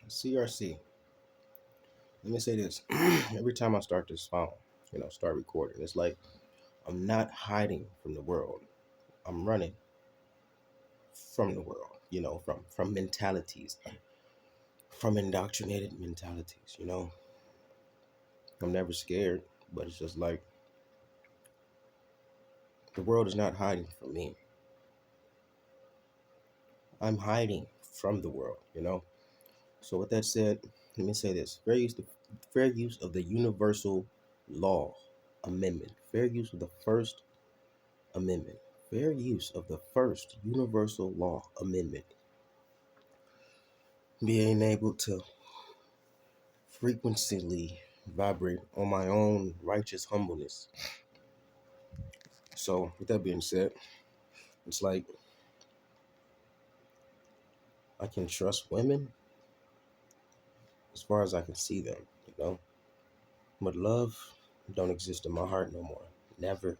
CRC. Let me say this. Every time I start this phone, start recording, it's like I'm not hiding from the world. I'm running from the world, from mentalities, from indoctrinated mentalities. I'm never scared, but it's just like the world is not hiding from me. I'm hiding from the world. So with that said, let me say this. Fair use of the Universal Law Amendment. Fair use of the First Amendment. Fair use of the First Universal Law Amendment. Being able to frequently vibrate on my own righteous humbleness. So with that being said, it's like I can trust women as far as I can see them. But love don't exist in my heart no more. Never,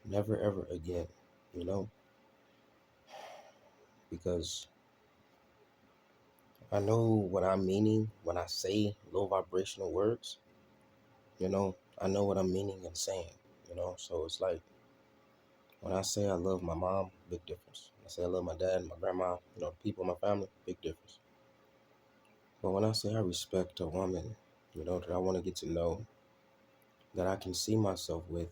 never ever again, you know? Because I know what I'm meaning when I say low vibrational words. I know what I'm meaning and saying. So it's like when I say I love my mom, big difference. When I say I love my dad, my grandma, people in my family, big difference. But when I say I respect a woman, that I want to get to know, that I can see myself with,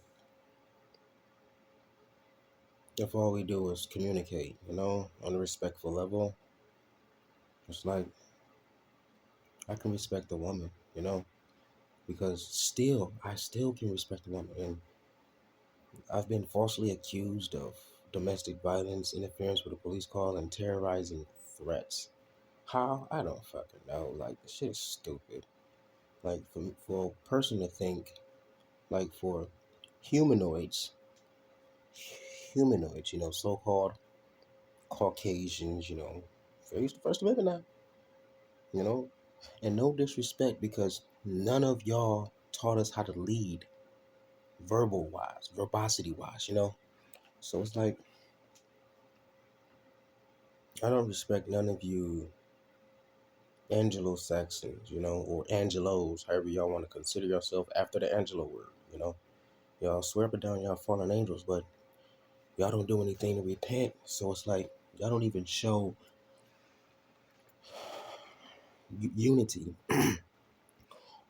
if all we do is communicate, on a respectful level, it's like I can respect the woman, because I still can respect the woman. And I've been falsely accused of domestic violence, interference with a police call, and terrorizing threats. How? I don't fucking know. Like, this shit is stupid. Like, for a person to think, like, for humanoids, so-called Caucasians, they used the First Amendment now, and no disrespect because none of y'all taught us how to lead verbosity wise. So it's like, I don't respect none of you Anglo-Saxons, or Angelos, however y'all want to consider yourself after the Angelo word. Y'all swear up and down y'all fallen angels, but y'all don't do anything to repent. So it's like, y'all don't even show unity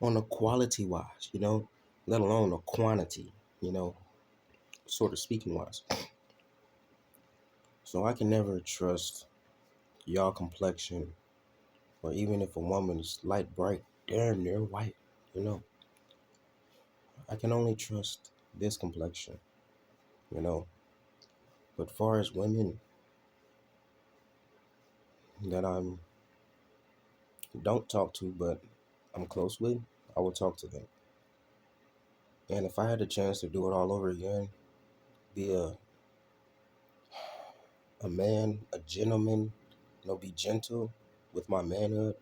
on a quality wise, let alone a quantity, sort of speaking wise. So I can never trust y'all complexion, or even if a woman is light, bright, damn near white, I can only trust this complexion. But far as women that I'm don't talk to, but I'm close with, I will talk to them. And if I had the chance to do it all over again, be a man, a gentleman, be gentle with my manhood,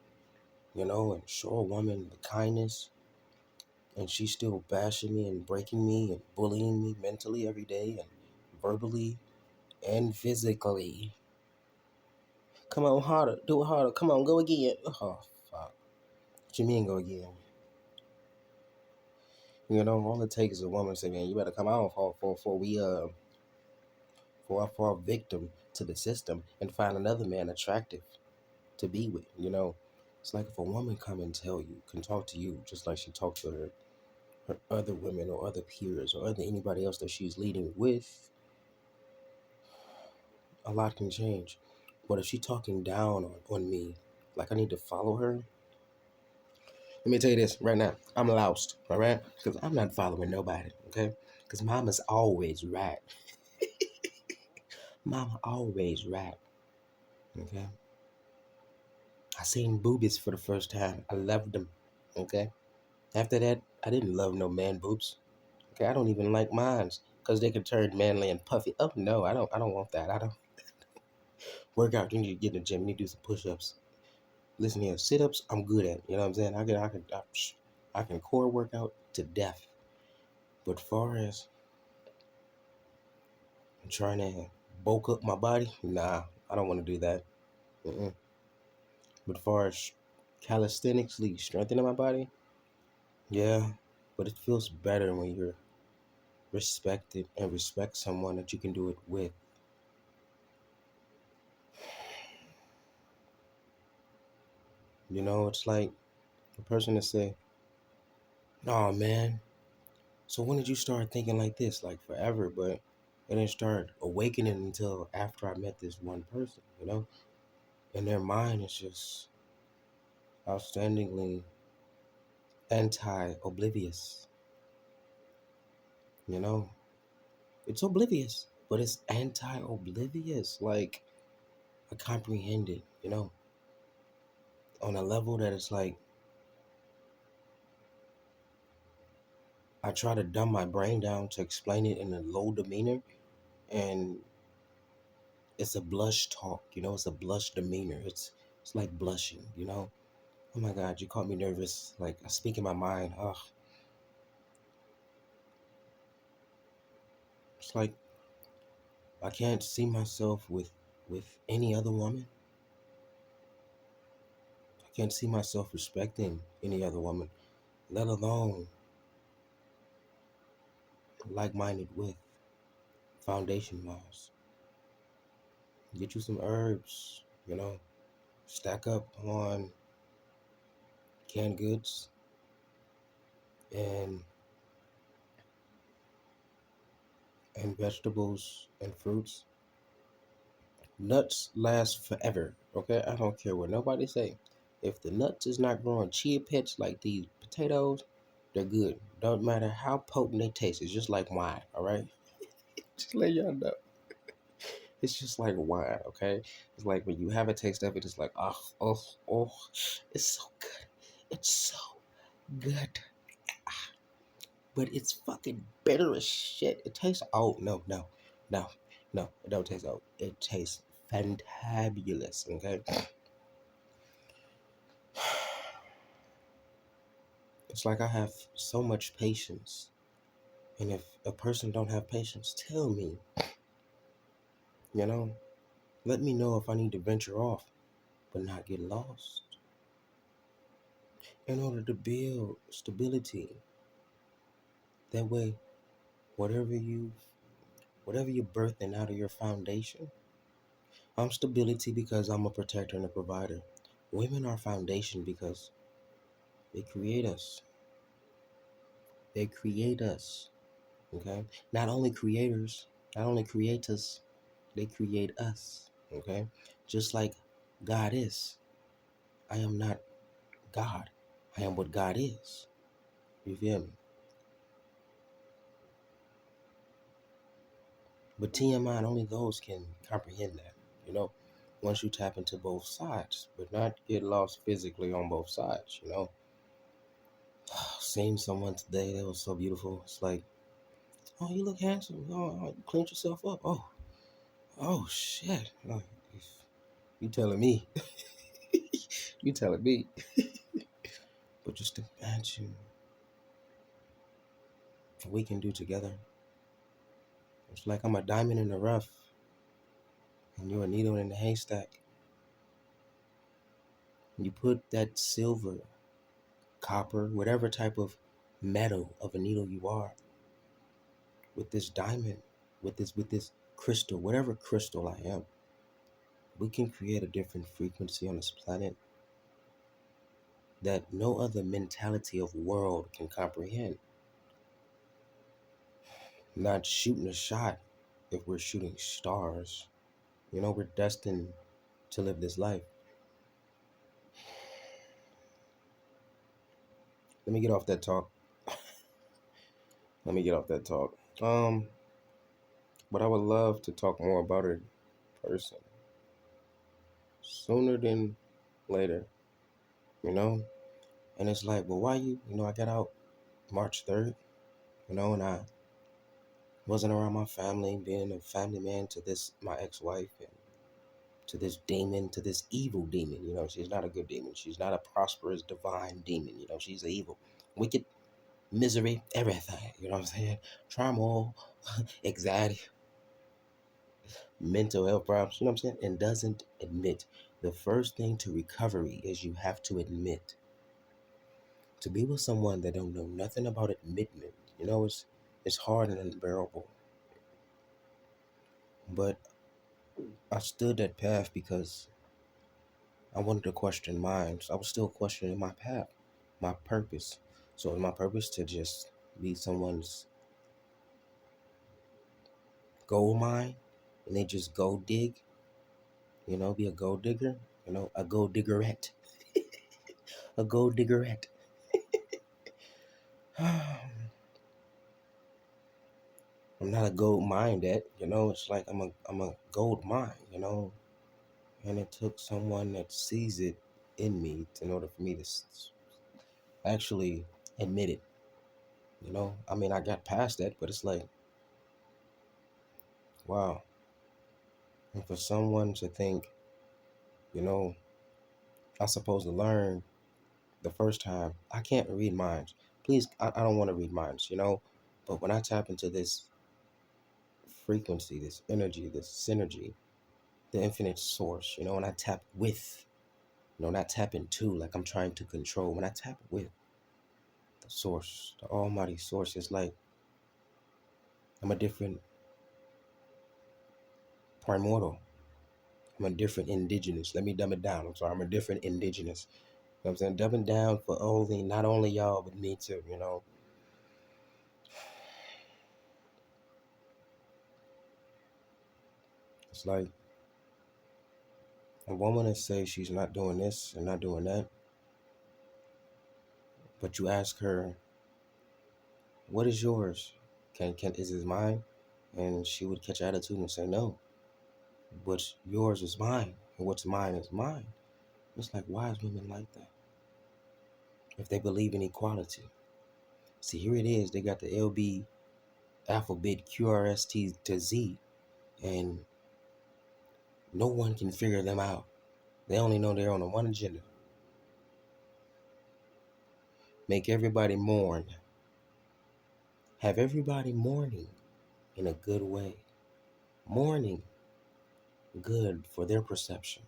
and show a woman the kindness, and she's still bashing me and breaking me and bullying me mentally every day and verbally and physically. Come on, harder, do it harder. Come on, go again. Oh, fuck. What you mean go again? All it takes is a woman to say, man, you better come out for a victim to the system and find another man attractive to be with. It's like if a woman can talk to you just like she talked to her other women or other peers or anybody else that she's leading with, a lot can change. But if she's talking down on me, like I need to follow her, let me tell you this right now. I'm lost, all right? Because I'm not following nobody, okay? Because mama's always right. Mama always right, okay? I seen boobies for the first time. I loved them, okay? After that, I didn't love no man boobs, okay? I don't even like mines because they could turn manly and puffy. Oh, no, I don't want that. I don't work out. You need to get in the gym. You need to do some push-ups. Listen here, sit-ups, I'm good at. You know what I'm saying? I can core workout to death. But far as trying to bulk up my body, nah, I don't want to do that. Mm-mm. But far as calisthenically strengthening my body. Yeah, but it feels better when you're respected and respect someone that you can do it with. You know, it's like a person to say, "Oh man, so when did you start thinking like this?" Like forever, but it didn't start awakening until after I met this one person. You know, and their mind is just outstandingly anti-oblivious. You know, it's oblivious, but it's anti-oblivious. Like I comprehend it. You know, on a level that it's like I try to dumb my brain down to explain it in a low demeanor, and it's a blush talk. You know, it's a blush demeanor. It's like blushing. You know, oh my God, you caught me nervous. Like I speak in my mind. Ugh, it's like I can't see myself with any other woman. I can't see myself respecting any other woman, let alone like-minded with, foundation-wise. Get you some herbs. You know, stack up on canned goods and vegetables and fruits. Nuts last forever. Okay, I don't care what nobody say. If the nuts is not growing chia pets like these potatoes, they're good. Don't matter how potent they taste. It's just like wine. All right, just let y'all know. It's just like wine. Okay, it's like when you have a taste of it, it's like oh, it's so good. It's so good, but it's fucking bitter as shit. It tastes no, no. It don't taste old. It tastes fantabulous. Okay. It's like I have so much patience. And if a person don't have patience, tell me, you know, let me know if I need to venture off, but not get lost. In order to build stability. That way, whatever you whatever you're birthing out of your foundation, I'm stability because I'm a protector and a provider. Women are foundation because they create us. They create us. Okay? Not only creators, not only create us, they create us. Okay? Just like God is. I am not God. I am what God is. You feel me? But TMI, only those can comprehend that. You know, once you tap into both sides, but not get lost physically on both sides. You know, seeing someone today that was so beautiful. It's like, oh, you look handsome. Oh, you cleaned yourself up. Oh, shit. Oh, you telling me? You telling me? But just imagine what we can do together. It's like I'm a diamond in the rough, and you're a needle in the haystack. You put that silver, copper, whatever type of metal of a needle you are, with this diamond, with this crystal, whatever crystal I am, we can create a different frequency on this planet that no other mentality of world can comprehend. Not shooting a shot if we're shooting stars. You know, we're destined to live this life. Let me get off that talk. Let me get off that talk. But I would love to talk more about it in person. Sooner than later, you know? And it's like, well, why I got out March 3rd, and I wasn't around my family, being a family man to this, my ex-wife, and to this demon, to this evil demon. She's not a good demon. She's not a prosperous, divine demon. She's evil, wicked, misery, everything. You know what I'm saying? Turmoil, anxiety, mental health problems, you know what I'm saying, and doesn't admit. The first thing to recovery is you have to admit. To be with someone that don't know nothing about admittment, it's hard and unbearable. But I stood that path because I wanted to question mine. So I was still questioning my path, my purpose. So is my purpose to just be someone's gold mine and they just go dig, be a gold digger, a gold diggerette, a gold diggerette. I'm not a gold mine that, it's like I'm a gold mine. And it took someone that sees it in me in order for me to actually admit it. I mean, I got past that, but it's like, wow. And for someone to think, you know, I'm supposed to learn the first time, I can't read minds. Please, I don't want to read minds. But when I tap into this frequency, this energy, this synergy, the infinite source, when I tap with, not tap into like I'm trying to control. When I tap with the source, the almighty source, it's like I'm a different primordial. I'm a different indigenous. Let me dumb it down. I'm sorry. I'm a different indigenous. You know what I'm saying? Dumbing down for not only y'all, but me too. It's like a woman that says she's not doing this and not doing that, but you ask her, what is yours? Can is it mine? And she would catch attitude and say no. What's yours is mine, and what's mine is mine. It's like, why is women like that? If they believe in equality. See, here it is. They got the LB alphabet QRST to Z, and no one can figure them out. They only know they're on a one agenda. Make everybody mourn. Have everybody mourning in a good way. Mourning good for their perception.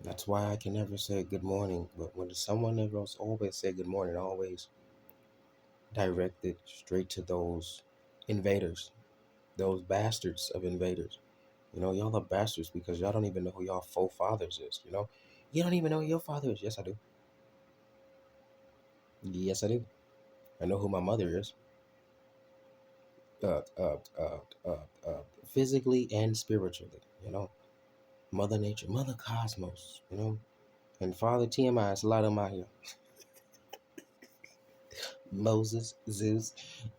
That's why I can never say good morning. But when someone else always say good morning, always direct it straight to those invaders, those bastards of invaders. Y'all are bastards because y'all don't even know who y'all forefathers is. You don't even know who your father is. Yes, I do. Yes, I do. I know who my mother is. Uh, uh, uh, uh, Physically and spiritually. Mother Nature, Mother Cosmos. And Father TMI, it's a lot of them out here. Moses, Zeus,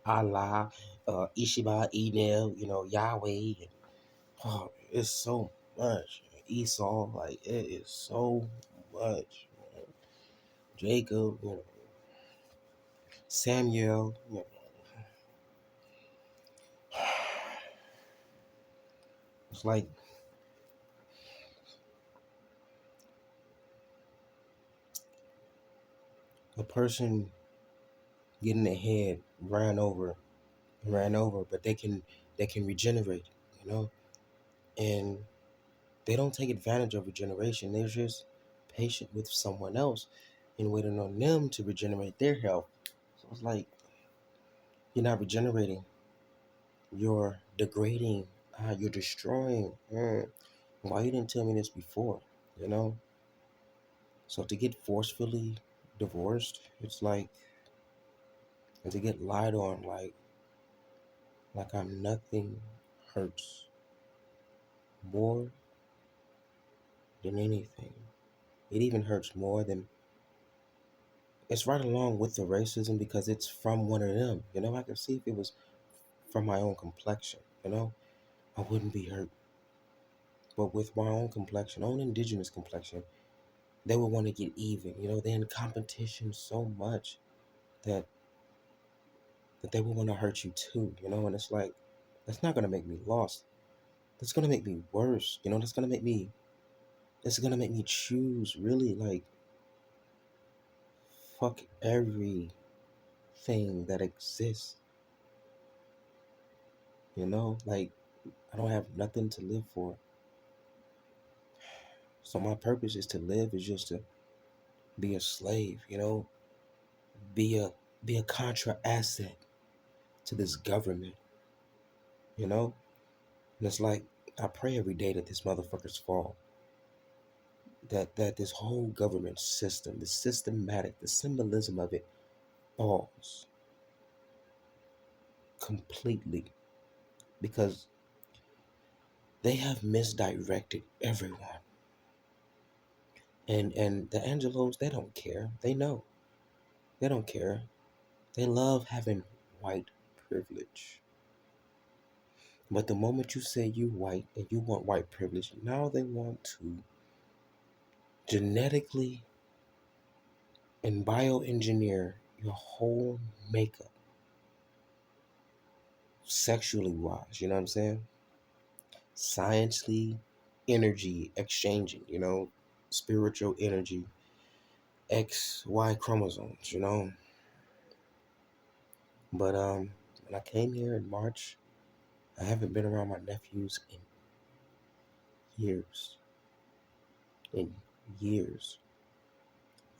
Allah, Ishiba, Enel, Yahweh. And, oh, it's so much. Esau, like, it is so much. Jacob, Samuel. It's like a person getting their head ran over, but they can regenerate, you know, and they don't take advantage of regeneration. They're just patient with someone else and waiting on them to regenerate their health. So it's like you're not regenerating, you're degrading, you're destroying. Why you didn't tell me this before? You know. So to get forcefully divorced, it's like, and to get lied on, like I'm nothing, hurts more than anything. It even hurts more than, it's right along with the racism because it's from one of them. I can see if it was from my own complexion, I wouldn't be hurt. But with my own complexion, own indigenous complexion, they would want to get even. They're in competition so much that they would want to hurt you too. And it's like, that's not gonna make me lost. That's gonna make me worse. That's gonna make me choose really, like, fuck everything that exists. Like, I don't have nothing to live for. So my purpose is to live, is just to be a slave, be a be a contra asset to this government, you know? And it's like I pray every day that these motherfuckers fall. That this whole government system, the systematic, the symbolism of it falls completely, because they have misdirected everyone. And the Angelos, they don't care. They know. They don't care. They love having white privilege. But the moment you say you white and you want white privilege, now they want to genetically and bioengineer your whole makeup, sexually wise, you know what I'm saying? Sciencely, energy exchanging, spiritual energy, XY chromosomes, But when I came here in March, I haven't been around my nephews in years. In years.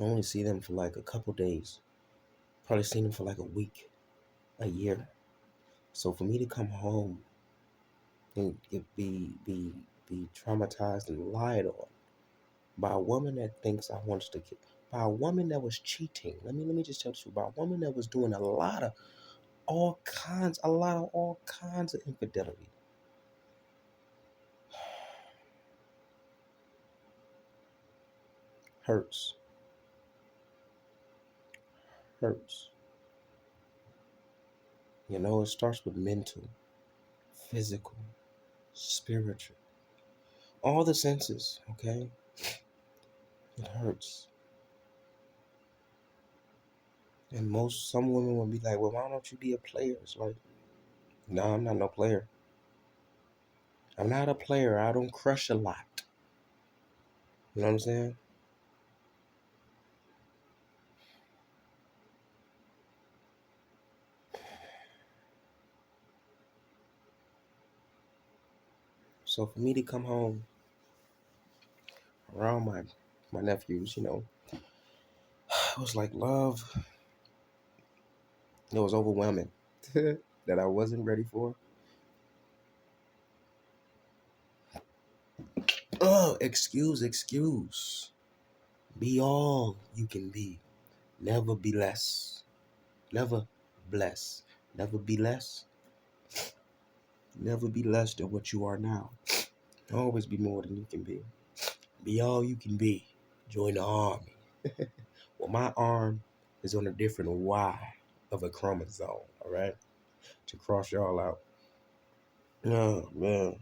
I only see them for like a couple days. Probably seen them for like a week, a year. So for me to come home and be traumatized and lied on by a woman that thinks I want to kill, by a woman that was cheating. Let me just tell you, by a woman that was doing a lot of all kinds of infidelity. Hurts. Hurts. It starts with mental, physical, spiritual, all the senses, okay? It hurts. And some women will be like, well, why don't you be a player? It's like, no, I'm not no player. I'm not a player. I don't crush a lot. You know what I'm saying? So for me to come home around my nephews, it was like love. It was overwhelming that I wasn't ready for. Oh, excuse. Be all you can be. Never be less. Never bless. Never be less. Never be less than what you are now. Always be more than you can be. Be all you can be. Join the army. Well, my arm is on a different Y of a chromosome, all right? To cross y'all out. Oh, man.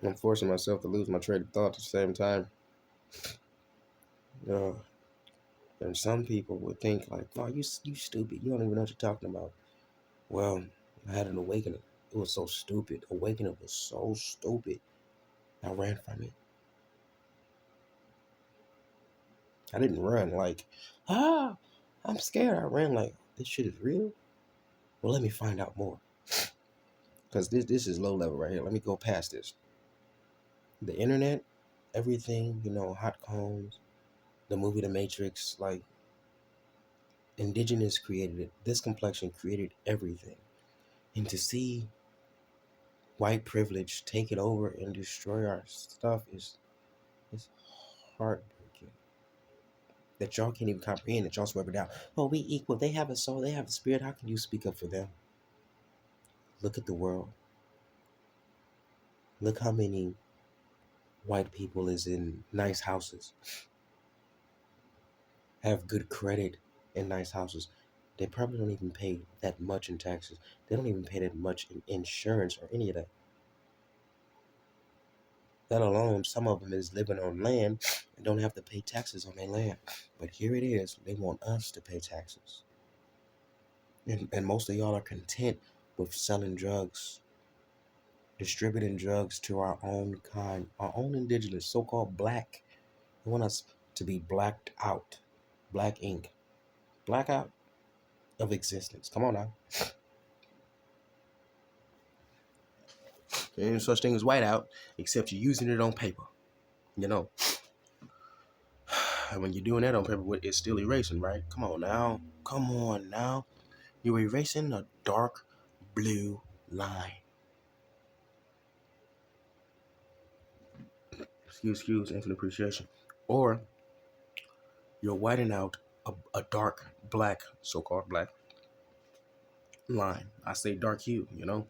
I'm forcing myself to lose my train of thought at the same time. Uh, and some people would think like, oh, you stupid. You don't even know what you're talking about. Well, I had an awakening. It was so stupid. Awakening was so stupid. I ran from it. I didn't run like, I'm scared. I ran like, this shit is real. Well, let me find out more. Because this is low level right here. Let me go past this. The internet, everything, hot combs, the movie The Matrix, like, indigenous created it. This complexion created everything. And to see white privilege take it over and destroy our stuff is heartbreaking. That y'all can't even comprehend, that y'all swear it down. Oh, we equal. They have a soul. They have a spirit. How can you speak up for them? Look at the world. Look how many white people is in nice houses, have good credit in nice houses. They probably don't even pay that much in taxes. They don't even pay that much in insurance or any of that. Let alone some of them is living on land and don't have to pay taxes on their land. But here it is. They want us to pay taxes. And most of y'all are content with selling drugs, distributing drugs to our own kind, our own indigenous, so-called black. They want us to be blacked out, black ink, blackout of existence. Come on now. There ain't such thing as whiteout, except you're using it on paper. You know, and when you're doing that on paper, it's still erasing, right? Come on now. Come on now. You're erasing a dark blue line. Excuse, infinite appreciation. Or you're whiting out a dark black, so-called black line. I say dark hue, you know.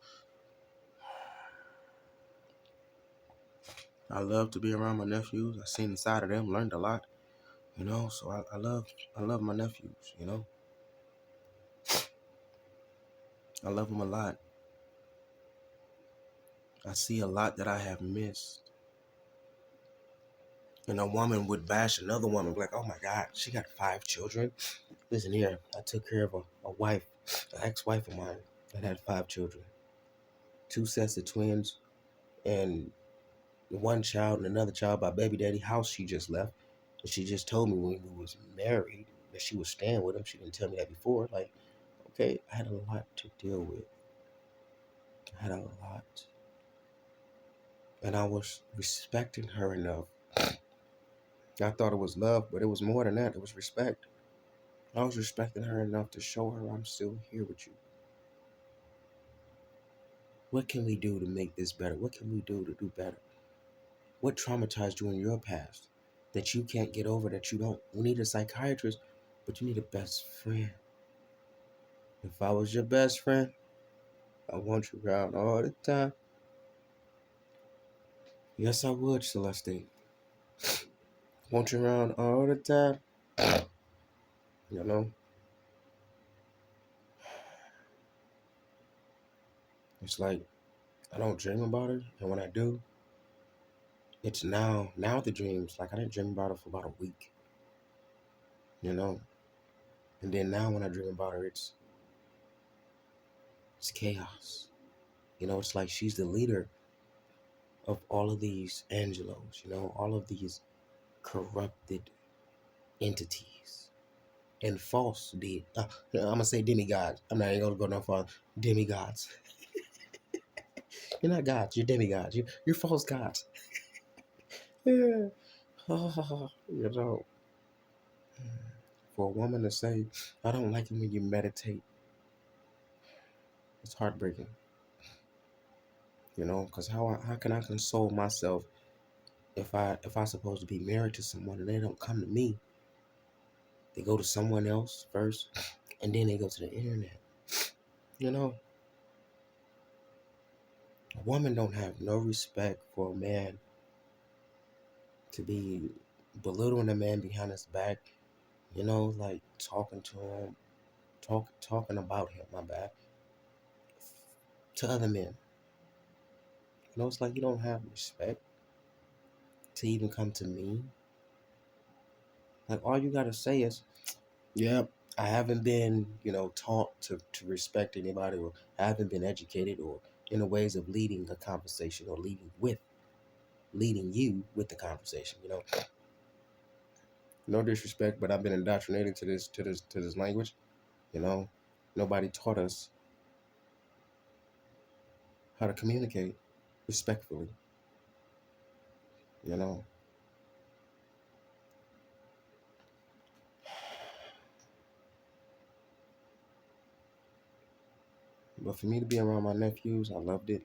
I love to be around my nephews. I seen inside of them, learned a lot, you know. So I love my nephews, you know. I love them a lot. I see a lot that I have missed. And a woman would bash another woman, like, oh my God, she got 5 children. Listen here, I took care of a wife, an ex-wife of mine that had 5 children, 2 sets of twins, and one child and another child by baby daddy house she just left. And she just told me when we was married that she was staying with him. She didn't tell me that before. Like, okay, I had a lot to deal with. I had a lot. And I was respecting her enough. I thought it was love, but it was more than that. It was respect. I was respecting her enough to show her I'm still here with you. What can we do to make this better? What can we do to do better? What traumatized you in your past that you can't get over, that you don't? You need a psychiatrist, but you need a best friend. If I was your best friend, I want you around all the time. Yes, I would, Celeste. Want you around all the time. You know, it's like I don't dream about it, and when I do, it's now. Now the dreams, like I didn't dream about it for about a week. You know, and then now when I dream about her, it's chaos. You know, it's like she's the leader of all of these Angelos. You know, all of these corrupted entities and false I'm gonna say demigods. I'm not even gonna go no far. Demigods. You're not gods. You're demigods. You're false gods. Yeah. You know, for a woman to say, "I don't like it when you meditate," it's heartbreaking. You know, because how can I console myself if I supposed to be married to someone and they don't come to me? They go to someone else first, and then they go to the internet. You know, a woman don't have no respect for a man to be belittling a man behind his back. You know, like talking to him, talking about him. My bad, to other men. You know, it's like you don't have respect to even come to me. Like all you gotta say is, "Yep, I haven't been, taught to respect anybody, or I haven't been educated, or in the ways of leading a conversation, or leading you with the conversation." You know, no disrespect, but I've been indoctrinated to this language. You know, nobody taught us how to communicate respectfully. You know, but for me to be around my nephews, I loved it.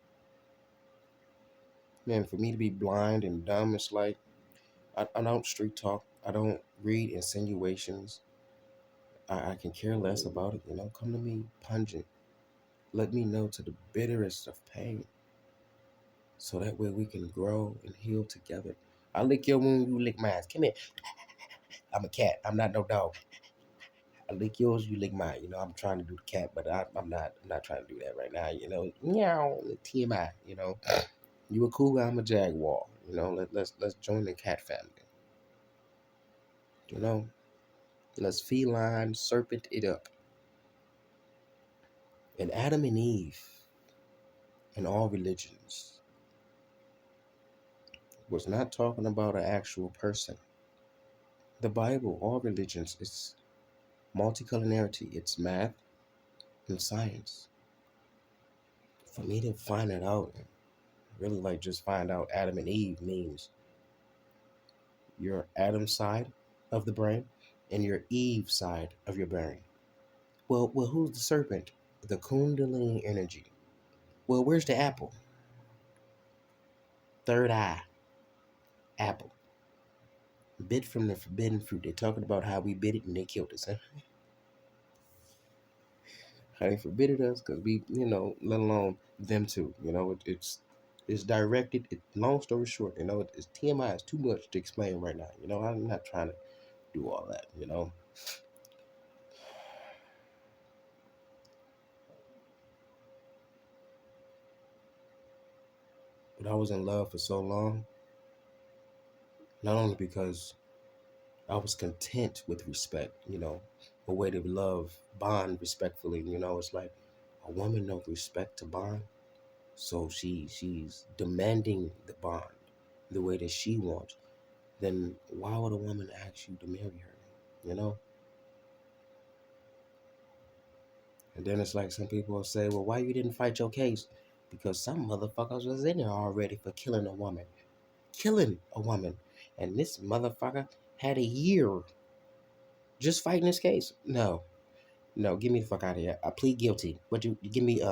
Man, for me to be blind and dumb, it's like I don't street talk. I don't read insinuations. I can care less about it. You know, come to me pungent. Let me know to the bitterest of pain, so that way we can grow and heal together. I lick your wound, you lick mine. Come here. I'm a cat. I'm not no dog. I lick yours, you lick mine. You know, I'm trying to do the cat, but I'm not. I'm not trying to do that right now. You know, meow, TMI. You know, you a cool guy. I'm a jaguar. You know, let's join the cat family. You know, let's feline serpent it up. And Adam and Eve in all religions was not talking about an actual person. The Bible, all religions, it's multiculinarity. It's math and science. For me to find it out Really, like, just find out Adam and Eve means your Adam side of the brain and your Eve side of your brain. Well, who's the serpent? The Kundalini energy. Well, where's the apple? Third eye, apple. Bit from the forbidden fruit. They're talking about how we bit it and they killed us. Huh? How they forbidden us because we, let alone them too. It's directed. Long story short, it's TMI. It's too much to explain right now. I'm not trying to do all that. But I was in love for so long, not only because I was content with respect, a way to love, bond respectfully. It's like a woman knows respect to bond, so she's demanding the bond the way that she wants. Then why would a woman ask you to marry her? You know? And then it's like some people will say, well, why you didn't fight your case? Because some motherfuckers was in there already for killing a woman. Killing a woman. And this motherfucker had a year just fighting this case. No. No, get me the fuck out of here. I plead guilty. But you give me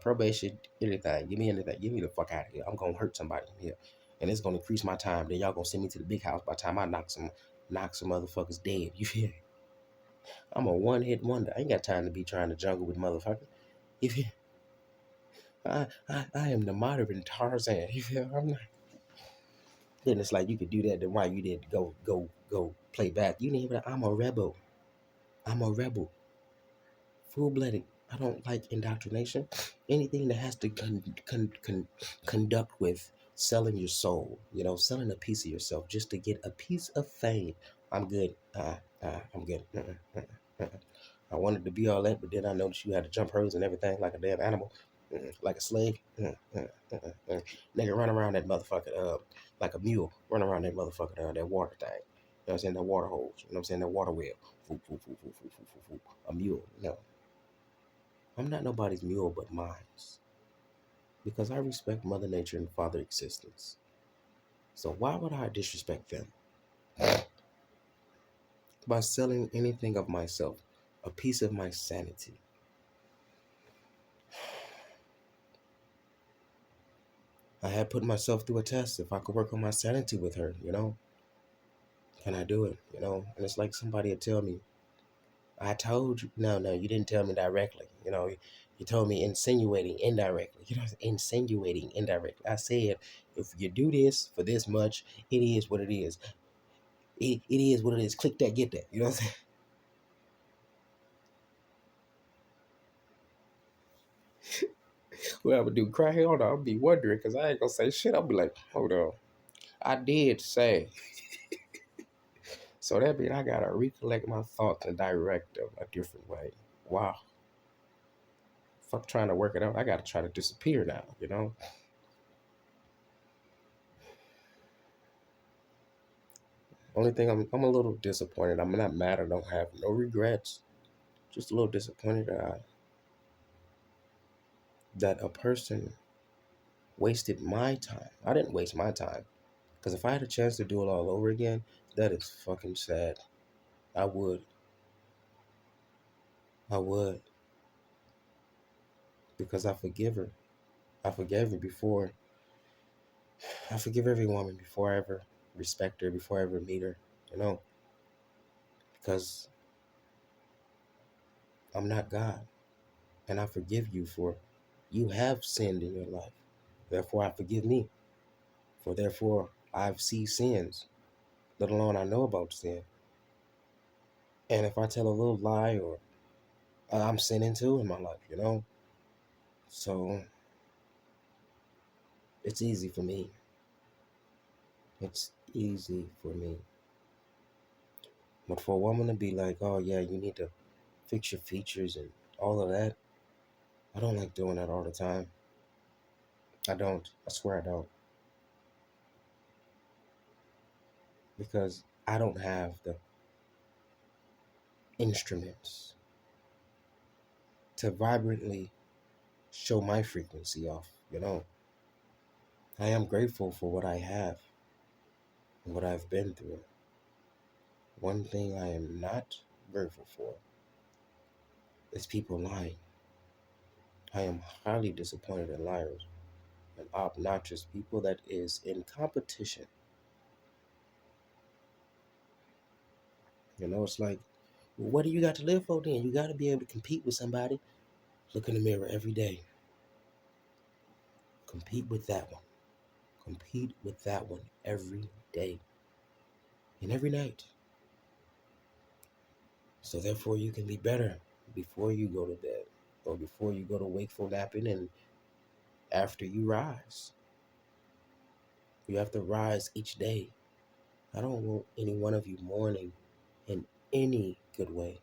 probation, anything. Give me anything. Give me the fuck out of here. I'm gonna hurt somebody here. And it's gonna increase my time. Then y'all gonna send me to the big house by the time I knock some motherfuckers dead. You feel me? I'm a one-hit wonder. I ain't got time to be trying to jungle with motherfuckers. You feel I am the modern Tarzan. You feel I'm not. Then it's like you could do that, then why you did go play back. You didn't even I'm a rebel. I'm a rebel. Full-blooded. I don't like indoctrination. Anything that has to conduct with selling your soul, selling a piece of yourself just to get a piece of fame. I'm good. I'm good. I wanted to be all that, but then I noticed you had to jump hurdles and everything like a damn animal, like a slave. Nigga, run around that motherfucker like a mule. Run around that motherfucker that water thing. You know what I'm saying? That water holes. You know what I'm saying? That water well. A mule. No. I'm not nobody's mule but mine's. Because I respect Mother Nature and Father existence. So why would I disrespect them? By selling anything of myself, a piece of my sanity. I had put myself through a test. If I could work on my sanity with her, can I do it? And it's like somebody would tell me, I told you. No, you didn't tell me directly. You told me insinuating indirectly. Insinuating indirectly. I said, if you do this for this much, it is what it is. It is what it is. Click that, get that. You know what I'm saying? Well, I would do cry. Hell no, I'll be wondering because I ain't gonna say shit. I'll be like, hold on. I did say. So that means I gotta recollect my thoughts and direct them a different way. Wow. Fuck trying to work it out. I gotta try to disappear now. Only thing I'm a little disappointed. I'm not mad. I don't have no regrets. Just a little disappointed that a person wasted my time. I didn't waste my time. Because if I had a chance to do it all over again, that is fucking sad. I would. I would. Because I forgive her. I forgave her before. I forgive every woman before I ever respect her, before I ever meet her. Because I'm not God. And I forgive you for you have sinned in your life. Therefore, I forgive me. For therefore, I've seen sins, let alone I know about sin. And if I tell a little lie or I'm sinning too in my life. So it's easy for me. It's easy for me. But for a woman to be like, oh yeah, you need to fix your features and all of that, I don't like doing that all the time. I don't. I swear I don't. Because I don't have the instruments to vibrantly show my frequency off. I am grateful for what I have and what I've been through. One thing I am not grateful for is people lying. I am highly disappointed in liars and obnoxious people that is in competition. You know, it's like, well, what do you got to live for then? You got to be able to compete with somebody. Look in the mirror every day. Compete with that one. Compete with that one every day and every night. So therefore you can be better before you go to bed or before you go to wakeful napping and after you rise. You have to rise each day. I don't want any one of you mourning in any good way.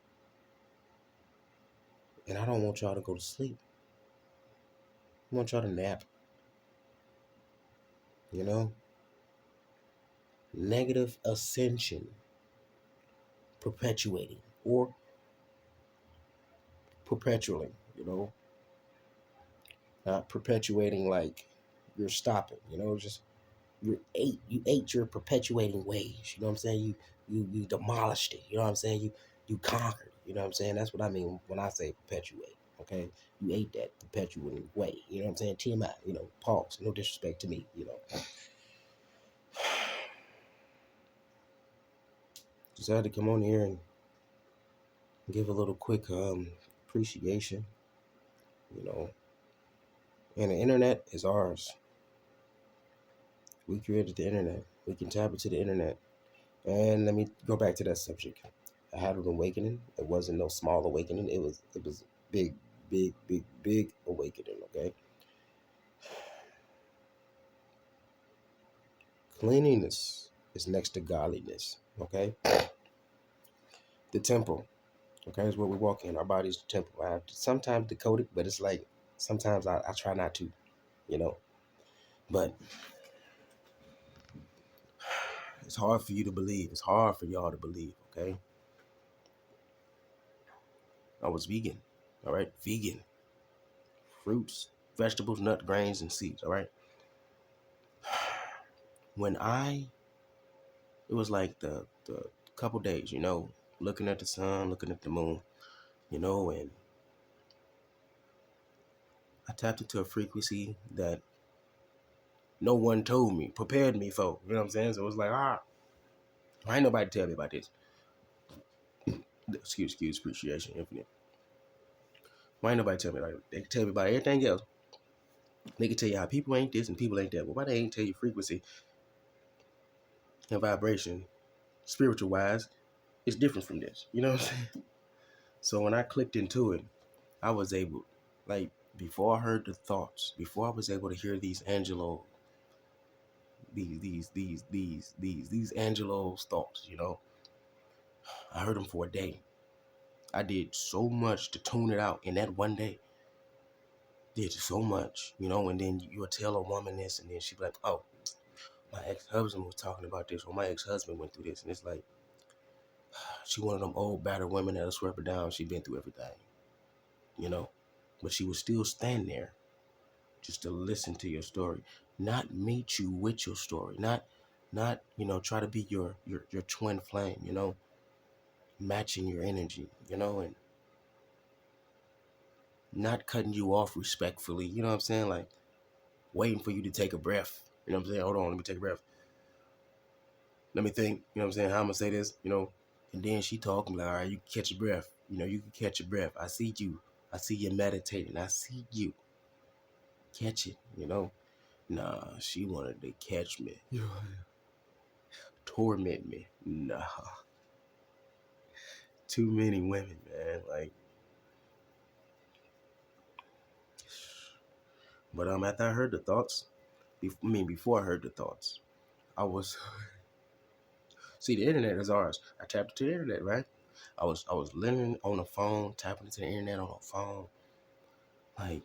And I don't want y'all to go to sleep. I want y'all to nap. You know? Negative ascension perpetuating or perpetually, you know? Not perpetuating like you're stopping, you know, just you ate your perpetuating ways. You know what I'm saying? You demolished it. You know what I'm saying? You conquered. You know what I'm saying? That's what I mean when I say perpetuate. Okay, you ate that perpetuating way. You know what I'm saying? TMI. You know, pause. No disrespect to me. You know, just had to come on here and give a little quick appreciation. You know, and the internet is ours. We created the internet. We can tap into the internet. And let me go back to that subject. I had an awakening. It wasn't no small awakening. It was big, big, big, big awakening. Okay, cleanliness is next to godliness. Okay, the temple. Okay, is where we walk in. Our body's the temple. I have to sometimes decode it, but it's like sometimes I try not to. You know, but it's hard for you to believe. It's hard for y'all to believe. Okay, I was vegan. All right, vegan. Fruits, vegetables, nuts, grains, and seeds. All right. When it was like the couple days, you know, looking at the sun, looking at the moon, you know, and I tapped into a frequency that no one told me, prepared me for. You know what I'm saying? So it was like, I ain't nobody tell me about this. Excuse, appreciation, infinite. Why ain't nobody tell me? Like they can tell me about everything else. They can tell you how people ain't this and people ain't that. But why they ain't tell you frequency and vibration, spiritual wise, it's different from this. You know what I'm saying? So when I clicked into it, I was able, like, before I heard the thoughts, before I was able to hear these these Angelo's thoughts, you know, I heard them for a day. I did so much to tune it out in that one day. Did so much, you know, and then you'll tell a woman this, and then she'll be like, oh, my ex-husband was talking about this, or my ex-husband went through this, and it's like, she one of them old battered women that'll sweep her down. She been through everything, you know, but she would still stand there just to listen to your story, not meet you with your story, not you know, try to be your twin flame, you know, matching your energy, you know, and not cutting you off respectfully, you know what I'm saying? Like waiting for you to take a breath. You know what I'm saying? Hold on, let me take a breath. Let me think, you know what I'm saying, how I'm gonna say this, you know. And then she talking like, all right, you can catch your breath. You know, you can catch your breath. I see you. I see you meditating. I see you. Catch it, you know. Nah, she wanted to catch me. Torment me. Nah. Too many women, man. Like, but after I heard the thoughts, before I heard the thoughts, I was see the internet is ours. I tapped into the internet, right? I was living on the phone, tapping into the internet on the phone. Like,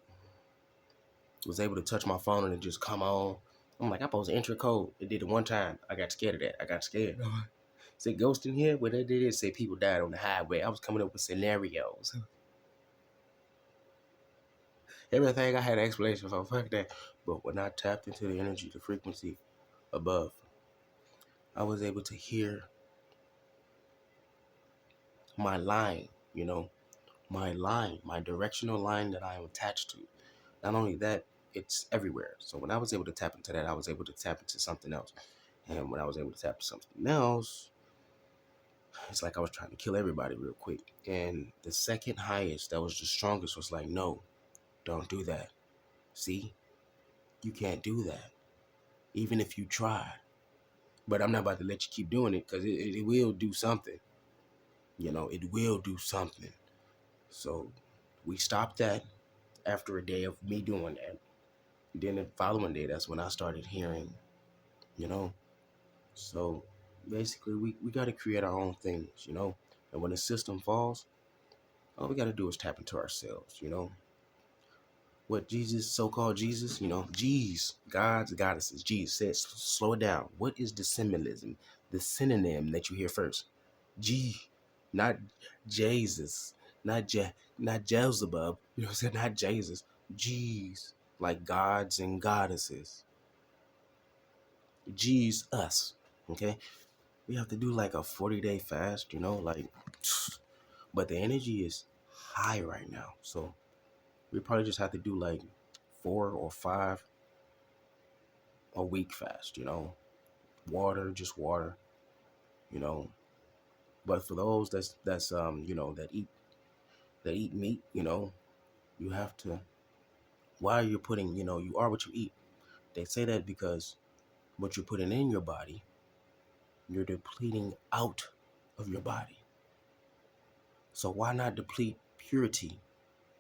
was able to touch my phone and it just come on. I'm like, I supposed to enter a code. It did it one time. I got scared of that. I got scared. Say ghost in here? Where they did it, say people died on the highway. I was coming up with scenarios. Everything I had an explanation for. Fuck that. But when I tapped into the energy, the frequency above, I was able to hear my line, my line, my directional line that I am attached to. Not only that, it's everywhere. So when I was able to tap into that, I was able to tap into something else. And when I was able to tap into something else, it's like I was trying to kill everybody real quick. And the second highest, that was the strongest, was like, no, don't do that. See, you can't do that, even if you try. But I'm not about to let you keep doing it because it will do something. It will do something. So we stopped that after a day of me doing that. Then the following day, that's when I started hearing, you know. So basically, we got to create our own things. And when the system falls, all we got to do is tap into ourselves. What Jesus, so-called Jesus, G's, gods, goddesses, Jesus said, slow it down. What is the symbolism, the synonym that you hear first? G, not Jesus, not Beelzebub, you know what I'm saying? Not Jesus, G's, like gods and goddesses. G's, us, okay? We have to do like a 40-day fast, like, but the energy is high right now. So we probably just have to do like 4 or 5 a week fast. Water, just water, you know. But for those that eat meat, you have to, while you're putting, you are what you eat. They say that because what you're putting in your body, you're depleting out of your body. So why not deplete purity?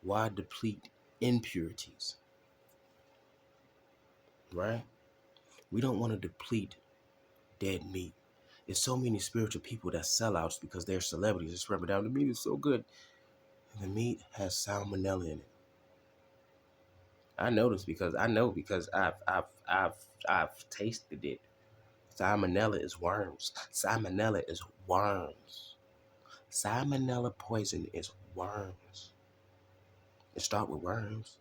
Why deplete impurities? Right? We don't want to deplete dead meat. There's so many spiritual people that sell outs because they're celebrities. It's rubber down. The meat is so good. And the meat has salmonella in it. I noticed because I've tasted it. Salmonella is worms. Salmonella is worms. Salmonella poison is worms. It start with worms.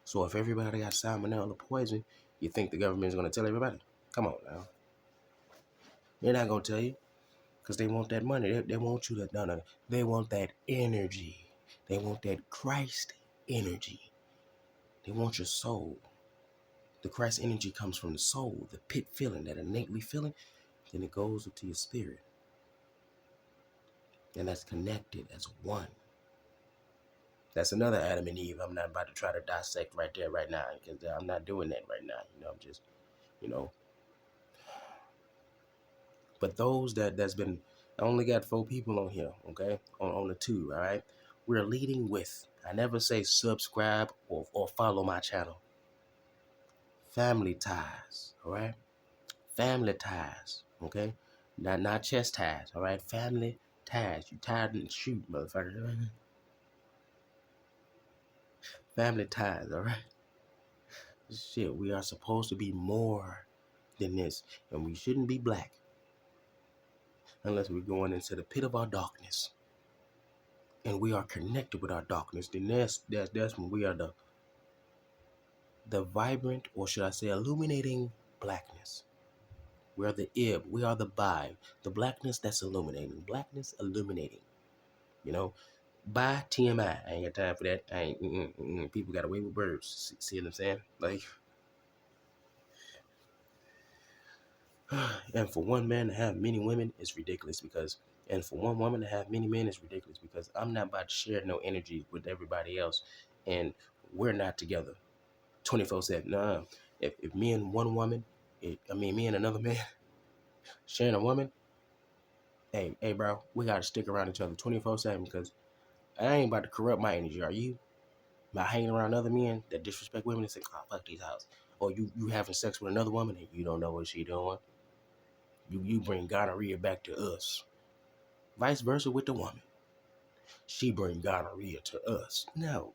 So if everybody got salmonella poison, you think the government is going to tell everybody? Come on now. They're not going to tell you because they want that money. They want you to, no. They want that energy. They want that Christ energy. They want your soul. The Christ energy comes from the soul, the pit feeling, that innately feeling. Then it goes into your spirit. And that's connected as one. That's another Adam and Eve. I'm not about to try to dissect right there, right now, because I'm not doing that right now. I'm just, you know. But those that's been, I only got 4 people on here, okay, on the 2, all right. We're leading with. I never say subscribe or follow my channel. Family ties, all right. Family ties, okay. Not chest ties, all right. Family ties. You tied in the shoot, motherfucker. Family ties, all right. Shit, we are supposed to be more than this, and we shouldn't be black unless we're going into the pit of our darkness, and we are connected with our darkness. Then that's when we are the vibrant, or should I say, illuminating blackness. We are the ib, we are the bi, the blackness that's illuminating, blackness illuminating. By TMI. I ain't got time for that. I ain't. People got away with words. See what I'm saying? Like. And for one man to have many women is ridiculous and for one woman to have many men is ridiculous because I'm not about to share no energy with everybody else and we're not together 24/7. Nah, if me and one woman, me and another man sharing a woman, hey, bro, we gotta stick around each other 24/7 because I ain't about to corrupt my energy. Are you? By hanging around other men that disrespect women and say, oh, fuck these hoes. Or you having sex with another woman and you don't know what she doing. You bring gonorrhea back to us. Vice versa with the woman. She bring gonorrhea to us. No.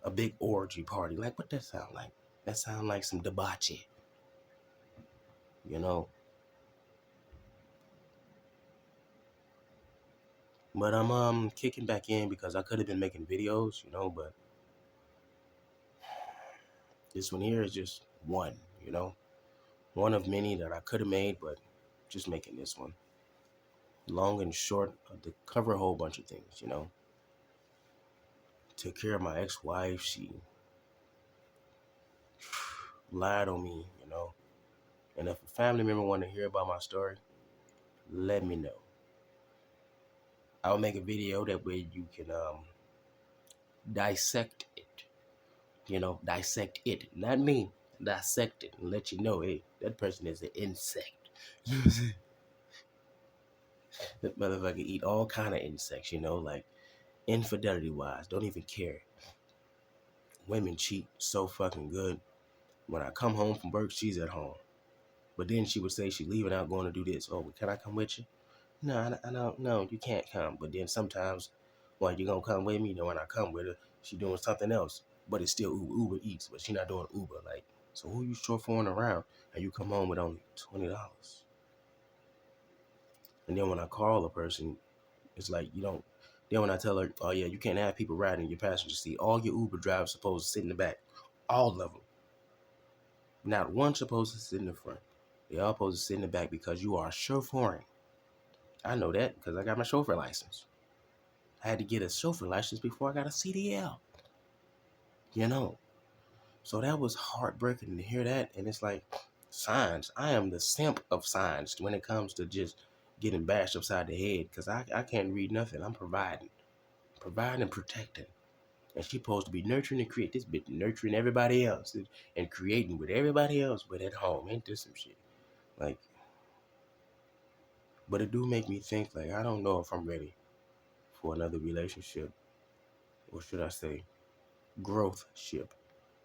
A big orgy party. Like, what that sound like? That sound like some debauchery. But I'm kicking back in because I could have been making videos, but this one here is just one, one of many that I could have made, but just making this one. Long and short, to cover a whole bunch of things. Took care of my ex-wife. She lied on me. And if a family member want to hear about my story, let me know. I'll make a video that way you can dissect it. Dissect it, not me. Dissect it and let you know, hey, that person is an insect. You know what I'm saying? That motherfucker eat all kind of insects. Like infidelity wise, don't even care. Women cheat so fucking good. When I come home from work, she's at home. But then she would say she leaving out going to do this. Oh, can I come with you? No, I don't. No, you can't come. But then sometimes, well, you gonna come with me? When I come with her, she doing something else. But it's still Uber Eats, but she not doing Uber. Like, so who you chauffeuring around? And you come home with only $20. And then when I call a person, it's like you don't. Then when I tell her, oh yeah, you can't have people riding in your passenger seat. All your Uber drivers supposed to sit in the back. All of them. Not one supposed to sit in the front. They all supposed to sit in the back because you are chauffeuring. I know that because I got my chauffeur license. I had to get a chauffeur license before I got a CDL. So that was heartbreaking to hear that. And it's like, signs. I am the simp of signs when it comes to just getting bashed upside the head because I can't read nothing. I'm providing and protecting. And she supposed to be nurturing and create. This bitch nurturing everybody else and creating with everybody else, but at home. Ain't this some shit? Like, but it do make me think, like, I don't know if I'm ready for another relationship. Or should I say growth ship?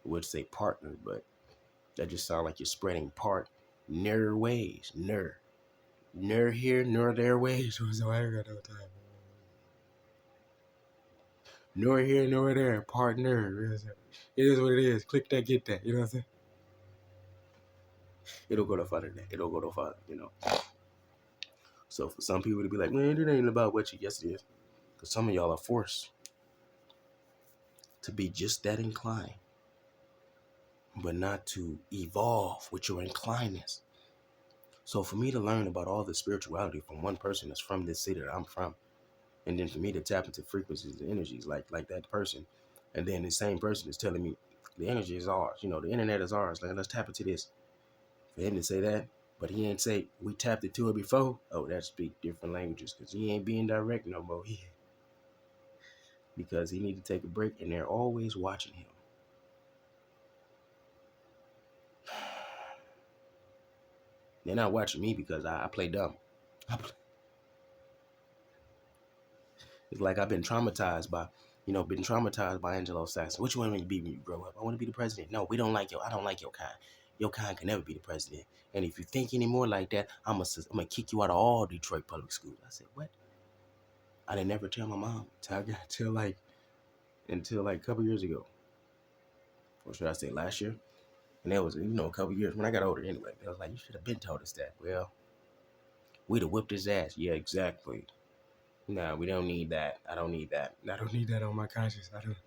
I would say partner, but that just sounds like you're spreading partner ways. Ner here, nor there ways. So I ain't got no time. Nor here, nor there. Partner. It is what it is. Click that, get that. You know what I'm saying? It'll go no further than that. It'll go no further. So for some people to be like, man, it ain't about what you. Yes, it is. Because some of y'all are forced to be just that inclined, but not to evolve with your inclinedness. So for me to learn about all the spirituality from one person that's from this city that I'm from, and then for me to tap into frequencies and energies like that person, and then the same person is telling me the energy is ours, the internet is ours, like let's tap into this. For him to say that, but he ain't say we tapped into it before, oh, that speak different languages, because he ain't being direct no more. Because he need to take a break, and they're always watching him. They're not watching me because I play dumb. It's like I've been traumatized by Angelo Saxon. What you want me to be when you grow up? I want to be the president. No, we don't like I don't like your kind. Your kind can never be the president. And if you think any more like that, I'm gonna kick you out of all Detroit public schools. I said, what? I didn't never tell my mom until like a couple years ago. Or should I say last year? And that was, a couple years when I got older anyway. I was like, you should have been told us that. Well, we'd have whipped his ass. Yeah, exactly. No, we don't need that. I don't need that. I don't need that on my conscience. I don't.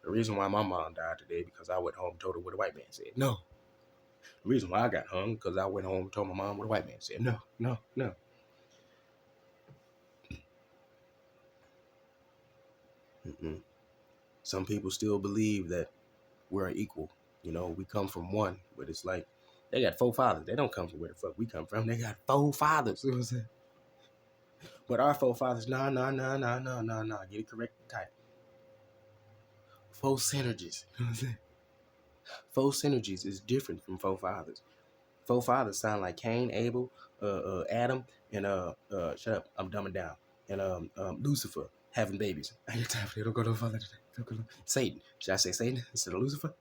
The reason why my mom died today because I went home and told her what a white man said. No. The reason why I got hung because I went home and told my mom what a white man said. No, no, no. Mm-mm. Some people still believe that we're equal. We come from one, but it's like they got four fathers. They don't come from where the fuck we come from. They got four fathers. You know what I'm saying? But our four fathers, nah. Get it correct type. Four synergies. You know what I'm saying? Four synergies is different from four fathers. Four fathers sound like Cain, Abel, Adam, and shut up, I'm dumbing down. And Lucifer having babies. I ain't got time for that. Don't go no further today. Satan. Should I say Satan instead of Lucifer?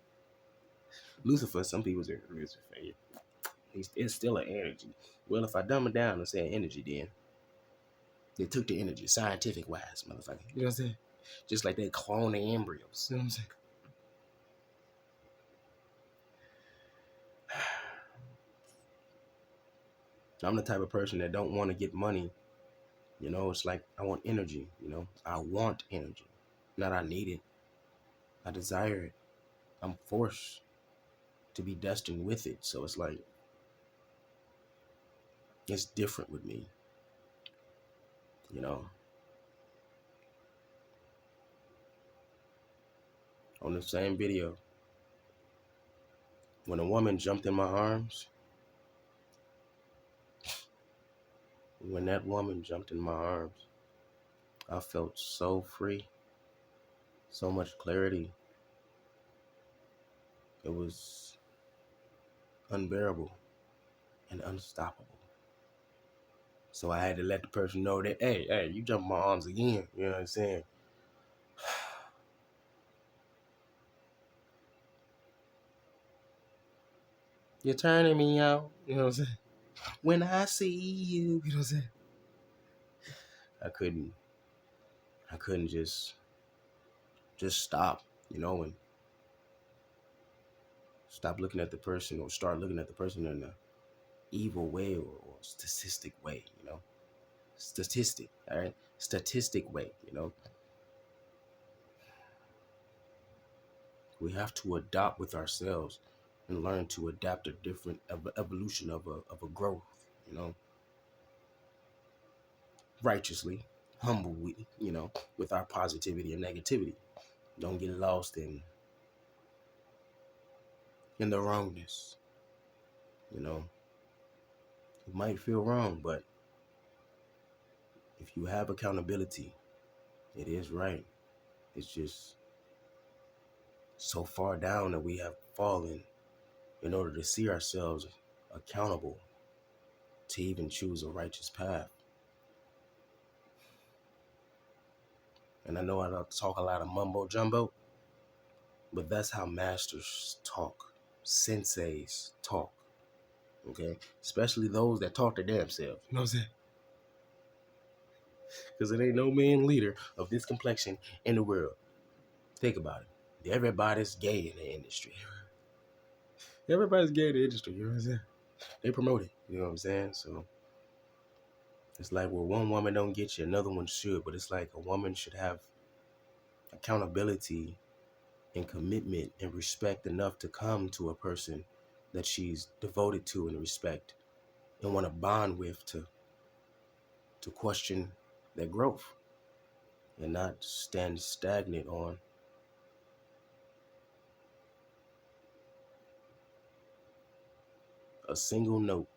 Lucifer, some people say Lucifer. It's still an energy. Well, if I dumb it down and say energy, then they took the energy, scientific wise, motherfucker. You know what I'm saying? Just like they clone the embryos. You know what I'm saying? I'm the type of person that don't want to get money It's like I want energy. I want energy, not I need it. I desire it. I'm forced to be destined with it. So it's like it's different with me. You know, on the same video, when a woman jumped in my arms, when that woman jumped in my arms, I felt so free, so much clarity. It was unbearable and unstoppable. So I had to let the person know that, hey, you jumped in my arms again. You know what I'm saying? You're turning me out. You know what I'm saying? When I see you, you know what I'm saying? I couldn't, I couldn't just stop, and stop looking at the person or start looking at the person in a evil way or statistic way, statistic, all right, statistic way. We have to adopt with ourselves and learn to adapt a different evolution of a growth, you know, righteously, humbly, with our positivity and negativity. Don't get lost in the wrongness. You know, it might feel wrong, but if you have accountability, it is right. It's just so far down that we have fallen in order to see ourselves accountable to even choose a righteous path. And I know I don't talk a lot of mumbo jumbo, but that's how masters talk, senseis talk, okay? Especially those that talk to damn self. You know what I'm saying? Because it ain't no man leader of this complexion in the world. Think about it. Everybody's gay in the industry. Everybody's gay in the industry, you know what I'm saying? They promote it, you know what I'm saying? So it's like, well, one woman don't get you, another one should, but it's like a woman should have accountability and commitment and respect enough to come to a person that she's devoted to and respect and want to bond with to question their growth and not stand stagnant on a single note.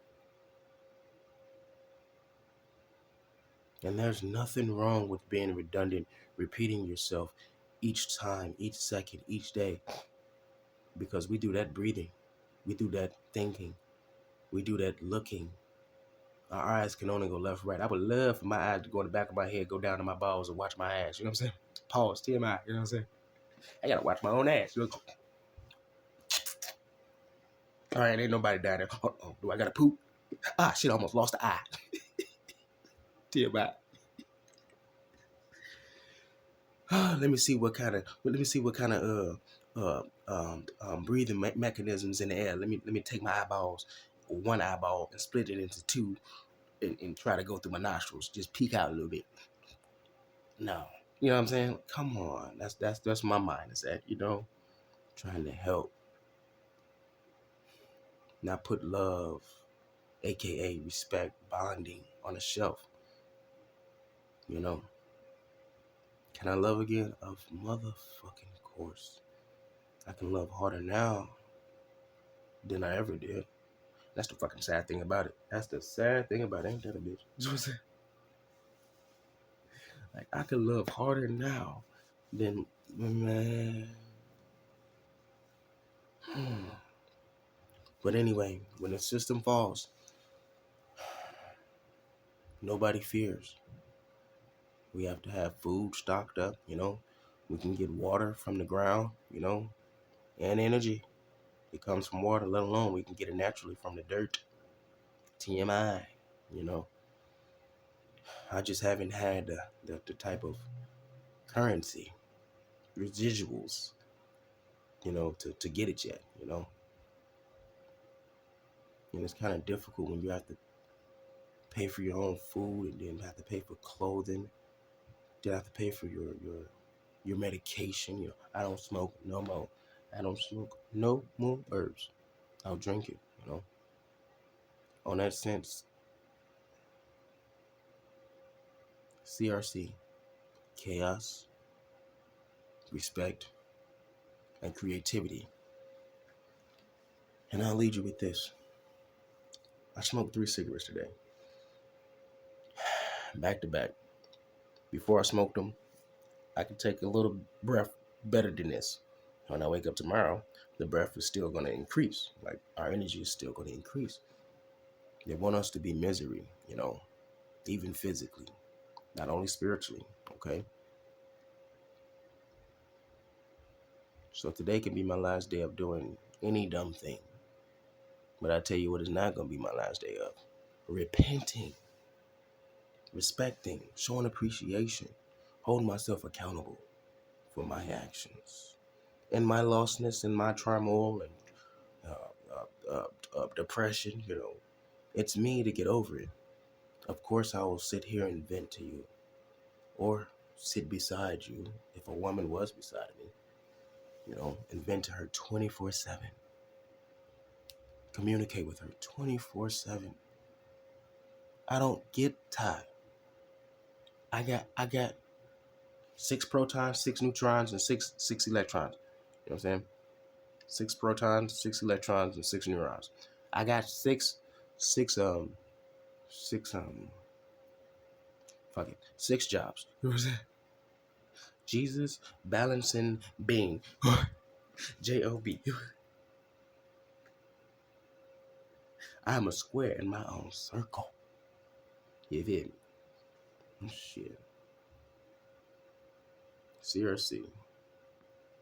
And there's nothing wrong with being redundant, repeating yourself each time, each second, each day, because we do that breathing, we do that thinking, we do that looking. Our eyes can only go left, right. I would love for my eyes to go in the back of my head, go down to my balls, and watch my ass. You know what I'm saying? Pause, TMI. You know what I'm saying? I gotta watch my own ass. All right, ain't nobody down there. Oh, do I gotta poop? Ah, shit, I almost lost the eye. TMI. Let me see what kind of breathing mechanisms in the air. Let me take my eyeballs, one eyeball, and split it into two, and try to go through my nostrils. Just peek out a little bit. No, you know what I'm saying? Come on, that's my mind is at. Trying to help, not put love, aka respect, bonding on a shelf. You know, can I love again? Of motherfucking course. I can love harder now than I ever did. That's the fucking sad thing about it. That's the sad thing about it. Ain't that a bitch? You know what I'm saying? Like, I can love harder now than, man. But anyway, when the system falls, nobody fears. We have to have food stocked up. We can get water from the ground, and energy. It comes from water, let alone we can get it naturally from the dirt. TMI, you know. I just haven't had the type of currency, residuals, to get it yet. And it's kind of difficult when you have to pay for your own food, and then have to pay for clothing. Then have to pay for your medication. I don't smoke no more. I don't smoke no more herbs. I'll drink it. On that sense, CRC, chaos, respect, and creativity. And I'll lead you with this. I smoked 3 cigarettes today, back to back. Before I smoked them, I could take a little breath better than this. When I wake up tomorrow, the breath is still going to increase. Like, our energy is still going to increase. They want us to be misery, even physically, not only spiritually, okay? So today can be my last day of doing any dumb thing. But I tell you what is not going to be my last day of: repenting, respecting, showing appreciation, holding myself accountable for my actions. In my lostness, in my turmoil, and depression, it's me to get over it. Of course, I will sit here and vent to you, or sit beside you if a woman was beside me, and vent to her 24/7. Communicate with her 24/7. I don't get tired. I got 6 protons, 6 neutrons, and six electrons. You know what I'm saying? 6 protons, 6 electrons, and 6 neurons. I got six six fuck it, 6 jobs. You know what I'm saying? Jesus balancing being. JOB. I am a square in my own circle. You feel me? Shit. CRC.